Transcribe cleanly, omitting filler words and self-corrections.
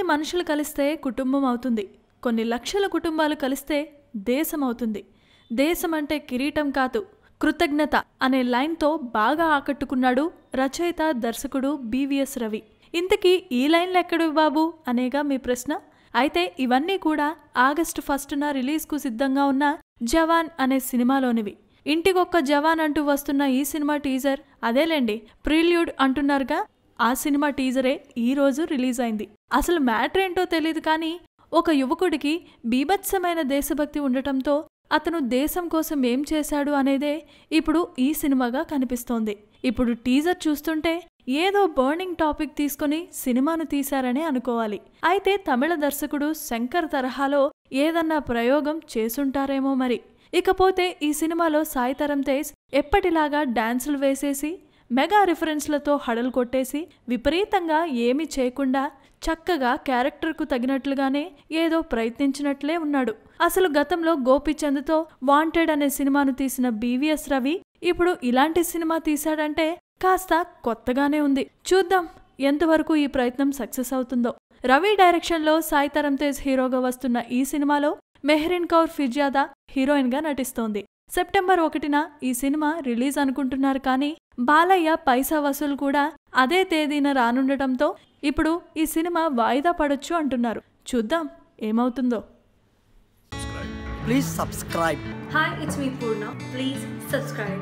కొంతమంది మనుషులు కలిస్తే కుటుంబం అవుతుంది, కొన్ని లక్షల కుటుంబాలు కలిస్తే దేశం అవుతుంది. దేశం అంటే కిరీటం కాదు, కృతజ్ఞత అనే లైన్తో బాగా ఆకట్టుకున్నాడు రచయిత దర్శకుడు బివిఎస్ రవి. ఇంతకీ ఈ లైన్లు ఎక్కడివి బాబు అనేగా మీ ప్రశ్న. అయితే ఇవన్నీ కూడా ఆగస్టు 1న రిలీజ్కు సిద్ధంగా ఉన్న జవాన్ అనే సినిమాలోనివి. ఇంటికొక్క జవాన్ అంటూ వస్తున్న ఈ సినిమా టీజర్ అదేలేండి, ప్రిల్యూడ్ అంటున్నారుగా, ఆ సినిమా టీజరే ఈరోజు రిలీజ్ అయింది. అసలు మ్యాటర్ ఏంటో తెలియదు కానీ ఒక యువకుడికి బీభత్సమైన దేశభక్తి ఉండటంతో అతను దేశం కోసం ఏం చేశాడు అనేదే ఇప్పుడు ఈ సినిమాగా కనిపిస్తోంది. ఇప్పుడు టీజర్ చూస్తుంటే ఏదో బర్నింగ్ టాపిక్ తీసుకుని సినిమాను తీశారనే అనుకోవాలి. అయితే తమిళ దర్శకుడు శంకర్ తరహాలో ఏదన్నా ప్రయోగం చేసుంటారేమో మరి. ఇకపోతే ఈ సినిమాలో సాయి తరం తేజ్ ఎప్పటిలాగా డాన్సులు వేసేసి మెగా రిఫరెన్స్లతో హడలు కొట్టేసి విపరీతంగా ఏమీ చేయకుండా చక్కగా క్యారెక్టర్కు తగినట్లుగానే ఏదో ప్రయత్నించినట్లే ఉన్నాడు. అసలు గతంలో గోపీచంద్తో వాంటెడ్ అనే సినిమాను తీసిన బివిఎస్ రవి ఇప్పుడు ఇలాంటి సినిమా తీశాడంటే కాస్త కొత్తగానే ఉంది. చూద్దాం ఎంతవరకు ఈ ప్రయత్నం సక్సెస్ అవుతుందో. రవి డైరెక్షన్లో సాయి తరం తేజ్ హీరోగా వస్తున్న ఈ సినిమాలో మెహ్రీన్ కౌర్ ఫిర్యాదా హీరోయిన్గా నటిస్తోంది. సెప్టెంబర్ 1న ఈ సినిమా రిలీజ్ అనుకుంటున్నారు కానీ బాలయ్య పైసా వసూలు కూడా అదే తేదీన రానుండటంతో ఇప్పుడు ఈ సినిమా వాయిదా పడొచ్చు అంటున్నారు. చూద్దాం ఏమవుతుందో. Please subscribe. Hi, it's me Purna. Please subscribe.